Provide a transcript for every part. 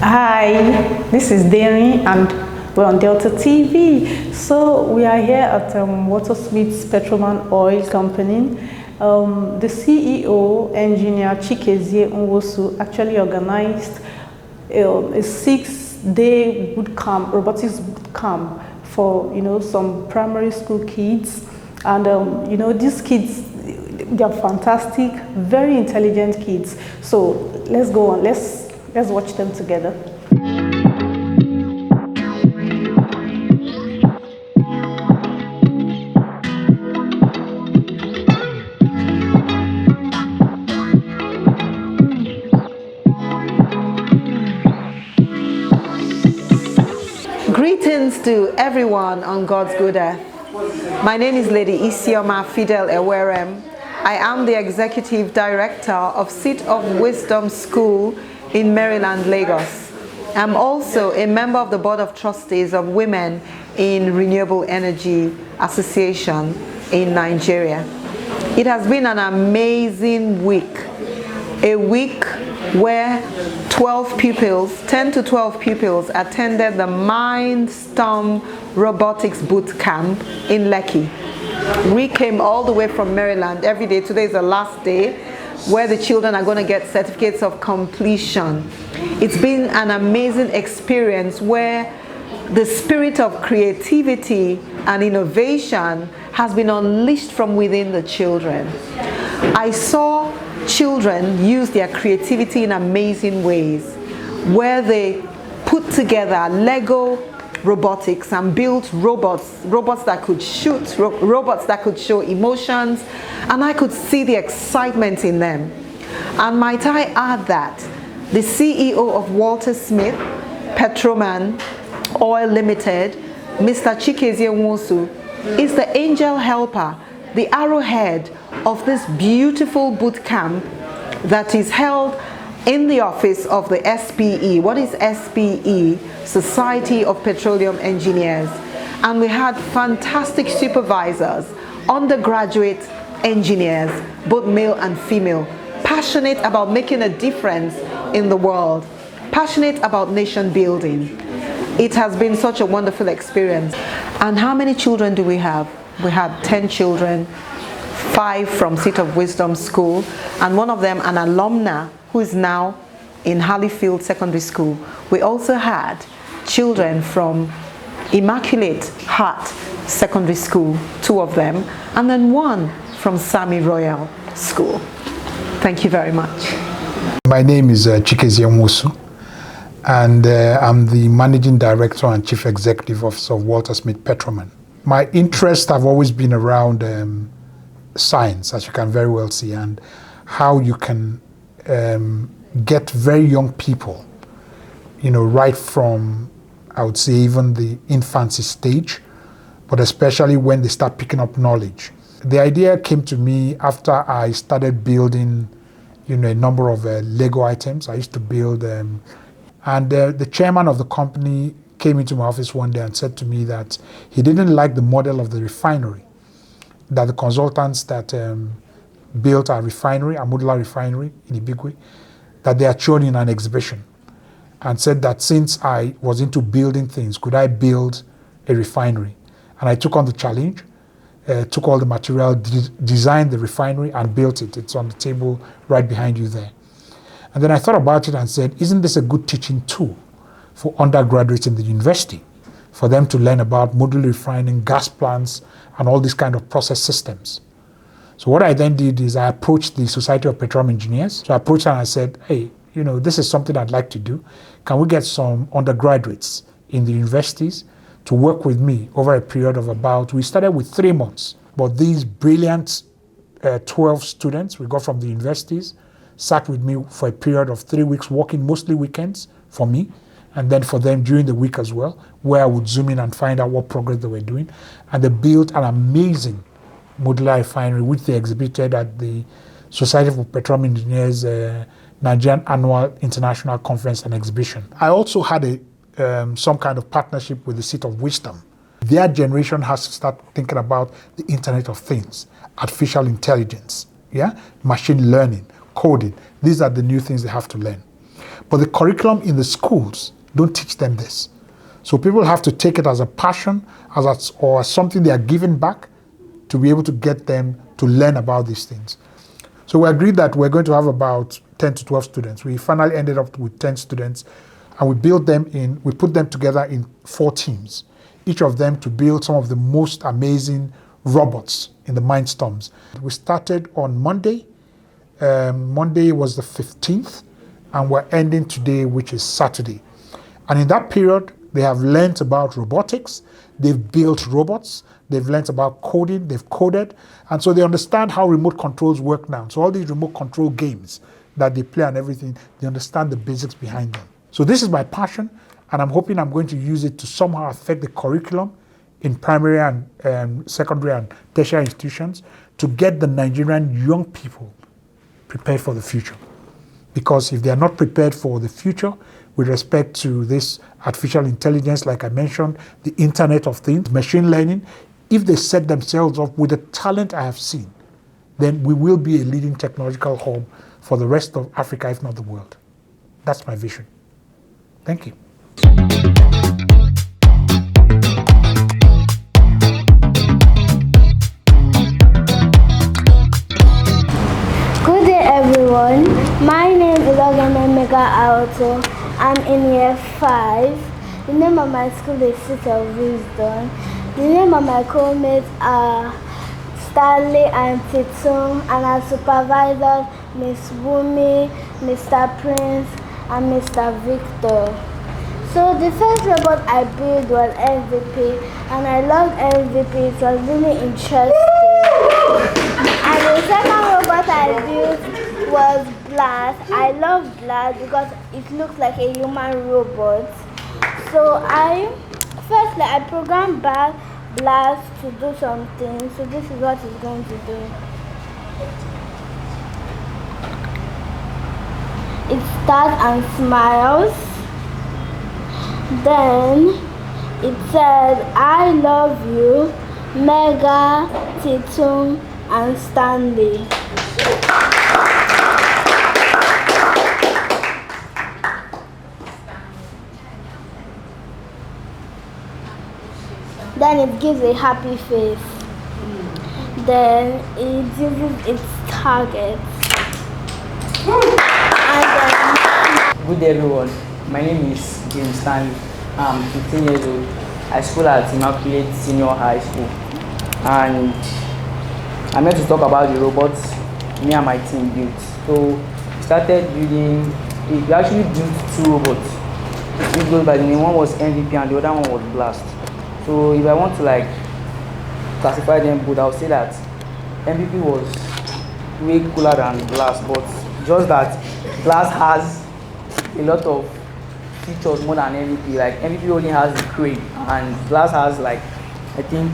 Hi, this is Darren and we're on Delta TV. So we are here at WalterSmith's Petroman oil company. The CEO, engineer Chikezie Nwosu, actually organized a 6-day bootcamp, robotics bootcamp for some primary school kids. And these kids, they are fantastic, very intelligent kids. So let's go on. Let's watch them together. Greetings to everyone on God's good earth. My name is Lady Isioma Fidel Ewerem. I am the Executive Director of Seat of Wisdom School in Maryland, Lagos. I'm also a member of the Board of Trustees of Women in Renewable Energy Association in Nigeria. It has been an amazing week, a week where 10 to 12 pupils attended the Mindstorm Robotics Bootcamp in Lekki. We came all the way from Maryland every day. Today is the last day where the children are going to get certificates of completion. It's been an amazing experience where the spirit of creativity and innovation has been unleashed from within the children. I saw children use their creativity in amazing ways, where they put together Lego robotics and built robots that could shoot, robots that could show emotions, and I could see the excitement in them. And might I add that the CEO of WalterSmith, Petroman Oil Limited, Mr. Chikezie Nwosu, is the angel helper, the arrowhead of this beautiful boot camp that is held in the office of the SPE. What is SPE? Society of Petroleum Engineers. And we had fantastic supervisors, undergraduate engineers, both male and female, passionate about making a difference in the world, passionate about nation building. It has been such a wonderful experience. And how many children do we have? We had 10 children, 5 from Seat of Wisdom School, and one of them an alumna who is now in Harleyfield Secondary School. We also had children from Immaculate Heart Secondary School, 2 of them, and then 1 from Sami Royal School. Thank you very much. My name is Chikezie Nwosu, and I'm the Managing Director and Chief Executive Officer of WalterSmith Petroman. My interests have always been around science, as you can very well see, and how you can get very young people, right from, I would say, even the infancy stage, but especially when they start picking up knowledge. The idea came to me after I started building, a number of Lego items. I used to build, and the chairman of the company came into my office one day and said to me that he didn't like the model of the refinery, that the consultants that built our refinery, a modular refinery in a big way, that they had shown in an exhibition, and said that since I was into building things, could I build a refinery? And I took on the challenge, took all the material, designed the refinery and built it. It's on the table right behind you there. And then I thought about it and said, isn't this a good teaching tool for undergraduates in the university, for them to learn about modular refining, gas plants, and all these kind of process systems? So what I then did is I approached the Society of Petroleum Engineers. So I approached them and I said, hey, this is something I'd like to do. Can we get some undergraduates in the universities to work with me over a period of we started with 3 months, but these brilliant 12 students we got from the universities sat with me for a period of 3 weeks, working mostly weekends for me, and then for them during the week as well, where I would zoom in and find out what progress they were doing. And they built an amazing modular refinery, which they exhibited at the Society of Petroleum Engineers Nigerian Annual International Conference and Exhibition. I also had some kind of partnership with the Seat of Wisdom. Their generation has to start thinking about the Internet of Things, artificial intelligence, machine learning, coding. These are the new things they have to learn. But the curriculum in the schools don't teach them this. So people have to take it as a passion, or as something they are giving back to be able to get them to learn about these things. So we agreed that we're going to have about 10 to 12 students. We finally ended up with 10 students, and we put them together in 4 teams, each of them to build some of the most amazing robots in the Mindstorms. We started on Monday. Monday was the 15th, and we're ending today, which is Saturday. And in that period, they have learned about robotics, they've built robots, they've learned about coding, they've coded, and so they understand how remote controls work now. So all these remote control games that they play and everything, they understand the basics behind them. So this is my passion, and I'm hoping I'm going to use it to somehow affect the curriculum in primary and secondary and tertiary institutions to get the Nigerian young people prepared for the future. Because if they are not prepared for the future with respect to this artificial intelligence, like I mentioned, the Internet of Things, machine learning, if they set themselves up with the talent I have seen, then we will be a leading technological hub for the rest of Africa, if not the world. That's my vision. Thank you. Good day, everyone. My name is Alto. I'm in year 5. The name of my school is Seat of Wisdom. The name of my co-mates are Stanley and Titum, and our supervisors, Miss Wumi, Mr. Prince, and Mr. Victor. So the first robot I built was MVP, and I loved MVP. It was really interesting. And the second robot I built was Blast. I love Blast because it looks like a human robot. So I programmed Blast to do something. So this is what it's going to do. It starts and smiles. Then it says, I love you, Mega, Titum, and Stanley. Then it gives a happy face. Then it uses its target. Good day, everyone. My name is James Stanley. I'm 15 years old. I school at Immaculate Senior High School. And I'm here to talk about the robots me and my team built. So we started building, we actually built 2 robots. Which goes by the name, one was MVP and the other one was Blast. So if I want to classify them both, I would say that MVP was way cooler than Blast, but just that Blast has a lot of features more than MVP. Like MVP only has the crane, and Blast has I think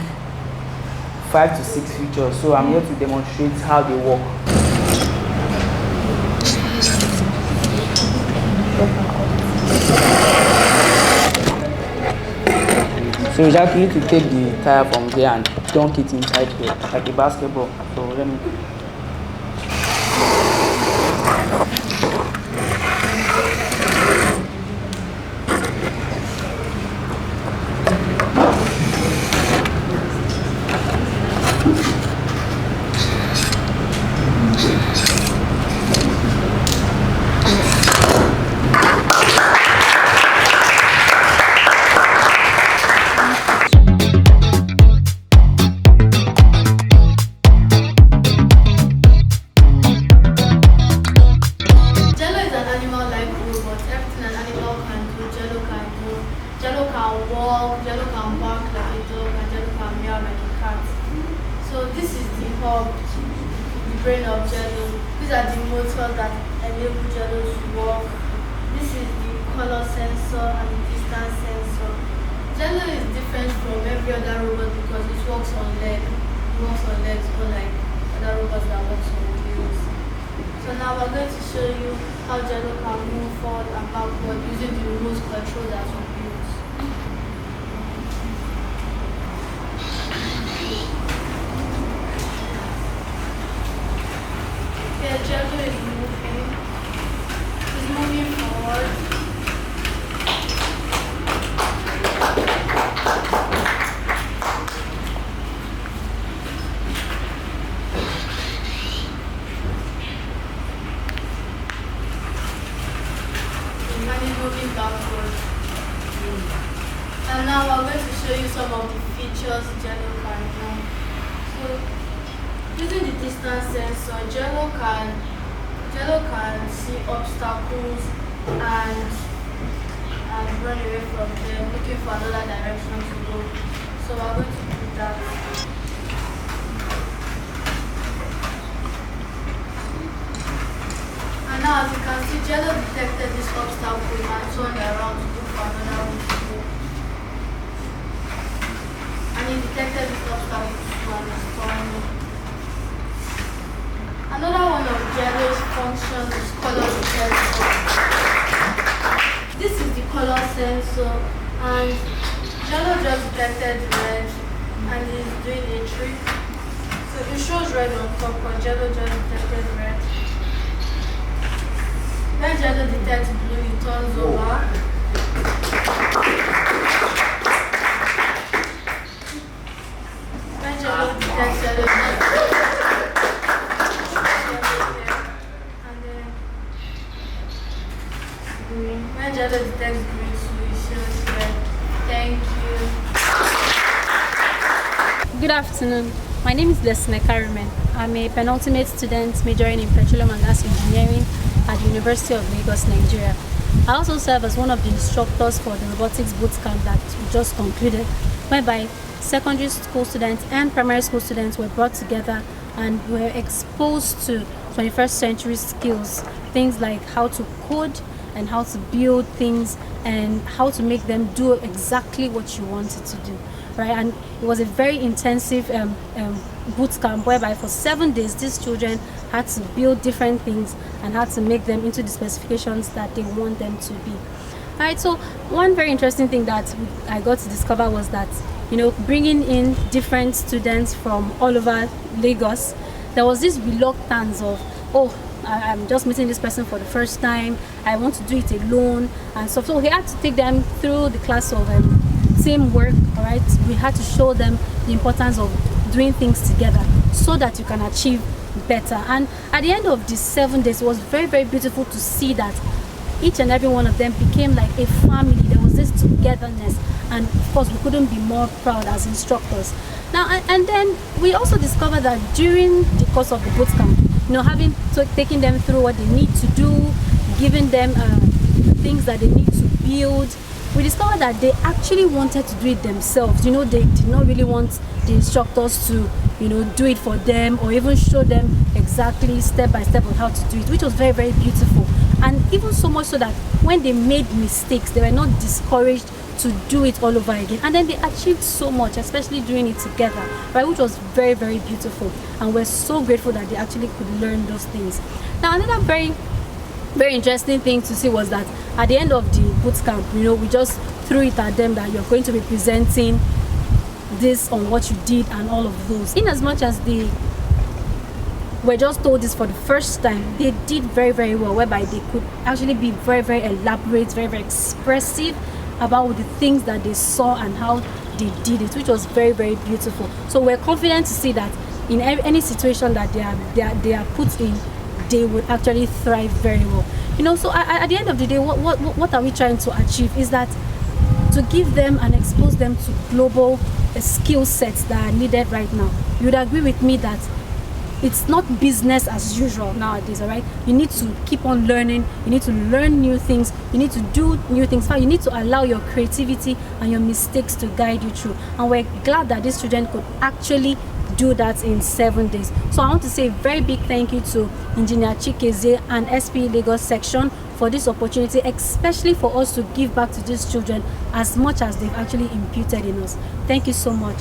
5 to 6 features. So I'm here to demonstrate how they work. So you just need to take the tire from there and dunk it inside here, like a basketball. So let me. brain of Jello. These are the motors that enable Jello to work. This is the color sensor and the distance sensor. Jello is different from every other robot because it works on legs. It works on legs, unlike other robots that works on wheels. So now we're going to show you how Jello can move forward and backward using the remote control that we use. Jello is moving. It's moving forward. and it's moving backwards. And now I'm going to show you some of the features Jello can do. So, using the distance sensor, Jello can see obstacles and run away from them, looking for another direction to go. So we're going to do that. And now, as you can see, Jello detected this obstacle and turned around to look for another one to go. And he detected this obstacle to understand. Another one of Jello's functions is color detection. This is the color sensor, and Jello just detected red and is doing a trick. So it shows red on top, but Jello just detected red. When Jello detects blue, it turns over. When Jello detects yellow, when Jello detects green, so it shows red. Thank you. Good afternoon. My name is Ikoyi. I'm a penultimate student majoring in Petroleum and Gas Engineering at the University of Lagos, Nigeria. I also serve as one of the instructors for the Robotics Bootcamp that we just concluded, whereby secondary school students and primary school students were brought together and were exposed to 21st century skills, things like how to code and how to build things and how to make them do exactly what you wanted to do, right? And it was a very intensive boot camp whereby for 7 days these children had to build different things and had to make them into the specifications that they want them to be. All right, so one very interesting thing that I got to discover was that, you know, bringing in different students from all over Lagos, there was this reluctance of, oh, I'm just meeting this person for the first time, I want to do it alone and stuff. So he had to take them through the class of teamwork. All right, we had to show them the importance of doing things together so that you can achieve better. And at the end of these 7 days, it was very, very beautiful to see that each and every one of them became like a family. There was this togetherness, and of course we couldn't be more proud as instructors. Now and then we also discovered that during the course of the bootcamp, you know, taking them through what they need to do, giving them things that they need to build, we discovered that they actually wanted to do it themselves. You know, they did not really want the instructors to, you know, do it for them or even show them exactly step by step on how to do it, which was very, very beautiful. And even so much so that when they made mistakes, they were not discouraged to do it all over again. And then they achieved so much, especially doing it together, right, which was very, very beautiful. And we're so grateful that they actually could learn those things. Now, another very, very interesting thing to see was that at the end of the bootcamp, you know, we just threw it at them that you're going to be presenting this on what you did and all of those. In as much as they were just told this for the first time, they did very, very well, whereby they could actually be very, very elaborate, very, very expressive about the things that they saw and how they did it, which was very, very beautiful. So we're confident to see that in any situation that they are put in, they would actually thrive very well. You know, so at the end of the day, what are we trying to achieve is that to give them and expose them to global skill sets that are needed right now. You would agree with me that it's not business as usual nowadays, all right? You need to keep on learning, you need to learn new things, you need to do new things. You need to allow your creativity and your mistakes to guide you through. And we're glad that these children could actually do that in 7 days. So I want to say a very big thank you to Engineer Chikezie and SP Lagos section for this opportunity, especially for us to give back to these children as much as they've actually imputed in us. Thank you so much.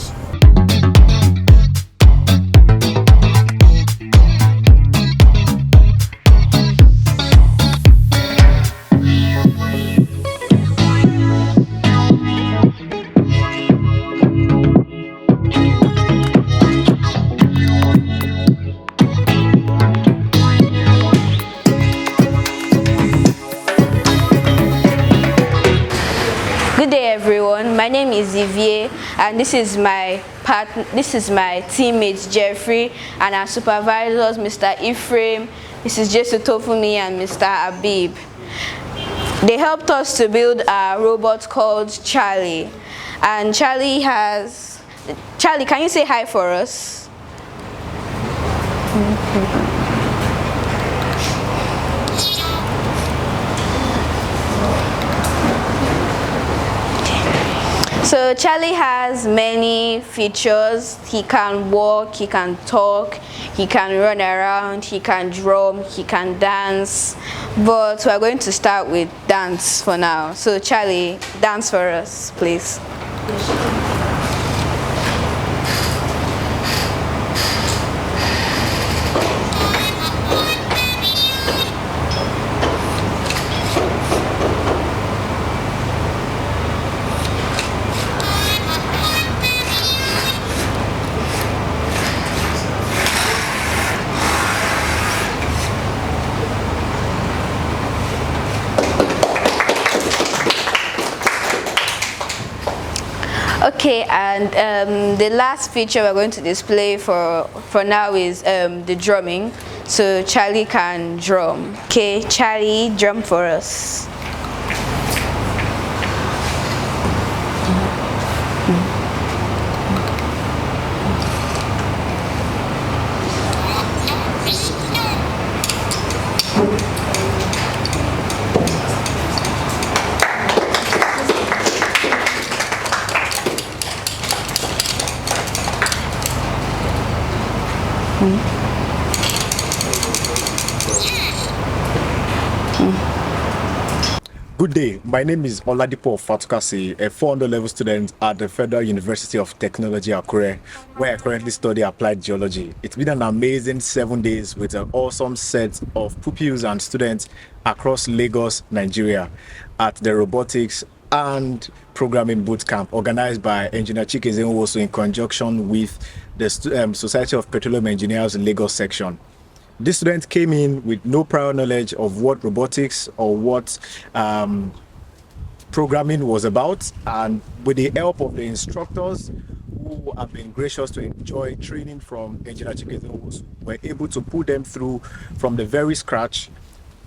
Good day, everyone. My name is Xavier, and this is my teammates Jeffrey, and our supervisors, Mr. Ephraim, Mrs. Jesu Tofumi, and Mr. Abib. They helped us to build a robot called Charlie. And Charlie, can you say hi for us? So Charlie has many features. He can walk, he can talk, he can run around, he can drum, he can dance. But we're going to start with dance for now. So Charlie, dance for us, please. Okay, and the last feature we're going to display for now is the drumming. So Charlie can drum. Okay, Charlie, drum for us. Good day, my name is Oladipo Chikezie, a 400 level student at the Federal University of Technology, Akure, where I currently study applied geology. It's been an amazing 7 days with an awesome set of pupils and students across Lagos, Nigeria at the Robotics and Programming Bootcamp organized by Engineer Chikezie Nwosu in conjunction with the Society of Petroleum Engineers Lagos section. These students came in with no prior knowledge of what robotics or what programming was about, and with the help of the instructors who have been gracious to enjoy training from Engineer Chikezie, were able to put them through from the very scratch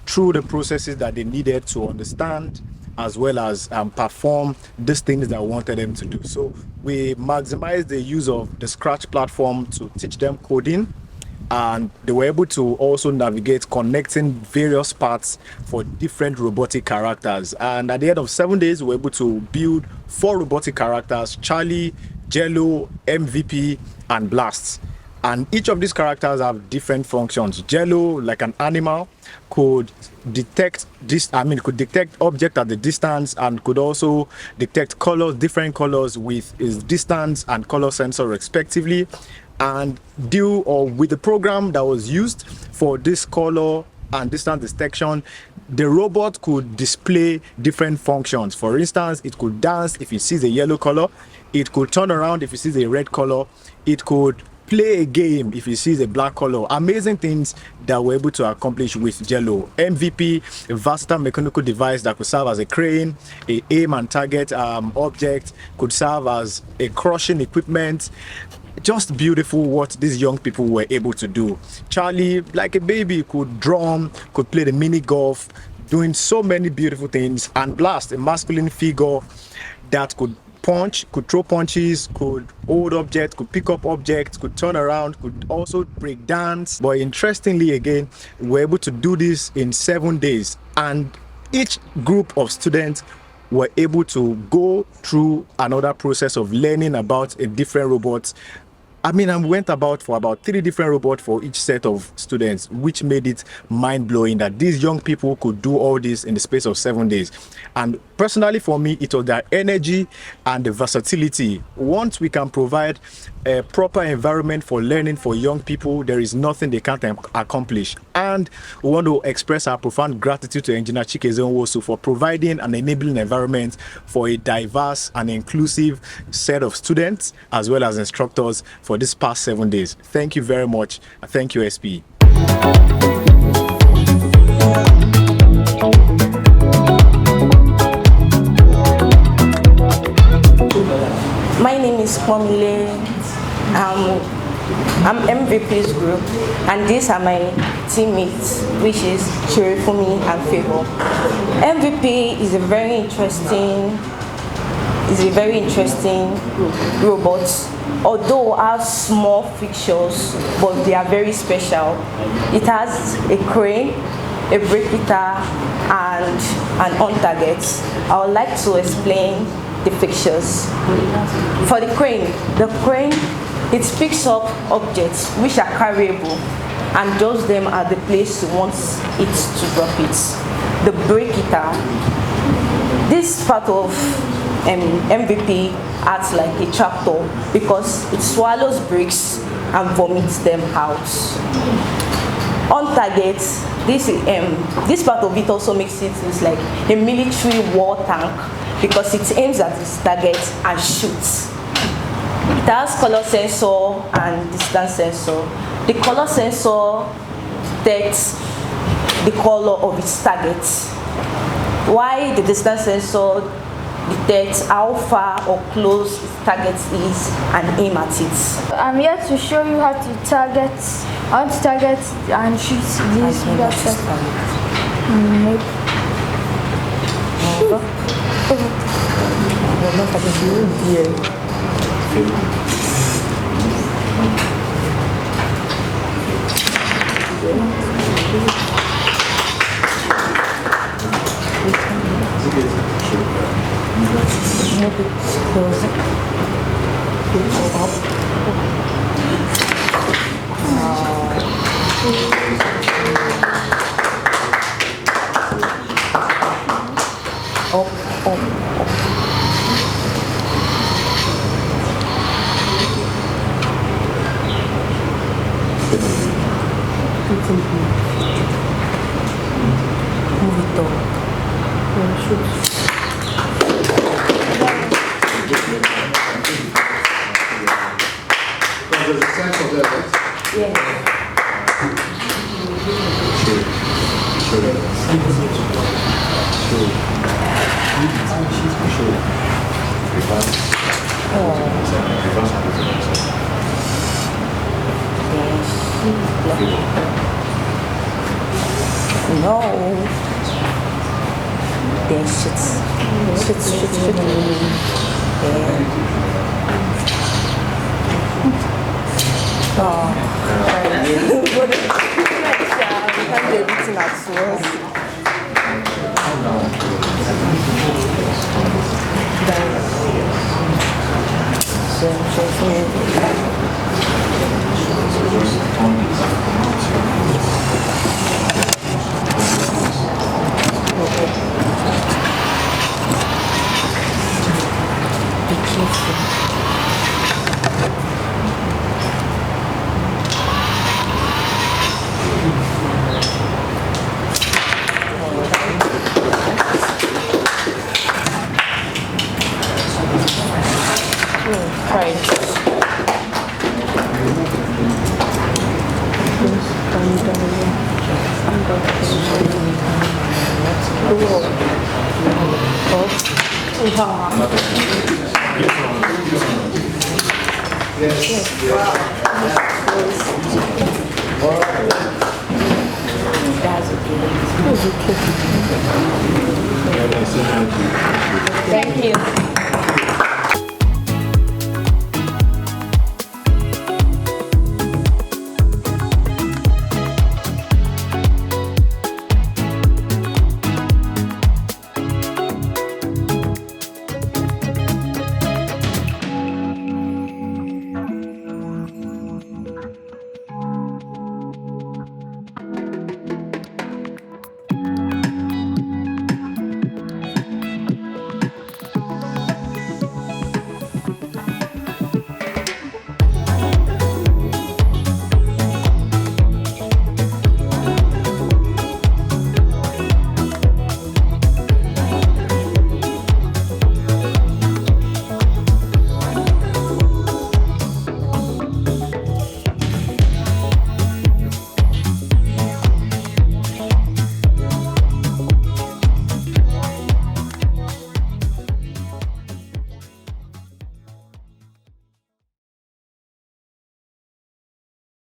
through the processes that they needed to understand as well as perform these things that we wanted them to do. So we maximized the use of the Scratch platform to teach them coding, and they were able to also navigate connecting various parts for different robotic characters. And at the end of 7 days, we were able to build 4 robotic characters: Charlie, Jello, MVP, and Blast. And each of these characters have different functions. Jello, like an animal, could detect object at the distance, and could also detect colors, different colors with its distance and color sensor respectively. And with the program that was used for this color and distance detection, the robot could display different functions. For instance, it could dance if it sees a yellow color, it could turn around if it sees a red color, it could play a game if it sees a black color. Amazing things that we're able to accomplish with Jello. MVP, a versatile mechanical device that could serve as a crane, a aim and target object, could serve as a crushing equipment. Just beautiful what these young people were able to do. Charlie, like a baby, could drum, could play the mini golf, doing so many beautiful things. And Blast, a masculine figure that could punch, could throw punches, could hold objects, could pick up objects, could turn around, could also break dance. But interestingly, again, we were able to do this in 7 days, and each group of students were able to go through another process of learning about a different robot. I went for about 3 different robots for each set of students, which made it mind-blowing that these young people could do all this in the space of 7 days. And personally for me, it was their energy and the versatility. Once we can provide a proper environment for learning for young people, there is nothing they can't accomplish. And we want to express our profound gratitude to Engineer Chikezie Nwosu for providing an enabling environment for a diverse and inclusive set of students as well as instructors for this past 7 days. Thank you very much. Thank you, SP. My name is Pumile. I'm MVP's group, and these are my teammates, which is Chirifumi and Favor. MVP is a very interesting robot, although it has small features, but they are very special. It has a crane, a brake meter, and an on target. I would like to explain the features. For the crane, it picks up objects which are carryable and drops them at the place you want it to drop it. The brake meter, this part of MVP acts like a tractor because it swallows bricks and vomits them out. On target, this part of it also makes it like a military war tank because it aims at its target and shoots. It has color sensor and distance sensor. The color sensor detects the color of its target, while the distance sensor detects how far or close its target is and aim at it. I'm here to show you how to target and shoot this. No. Then shit. Thank you.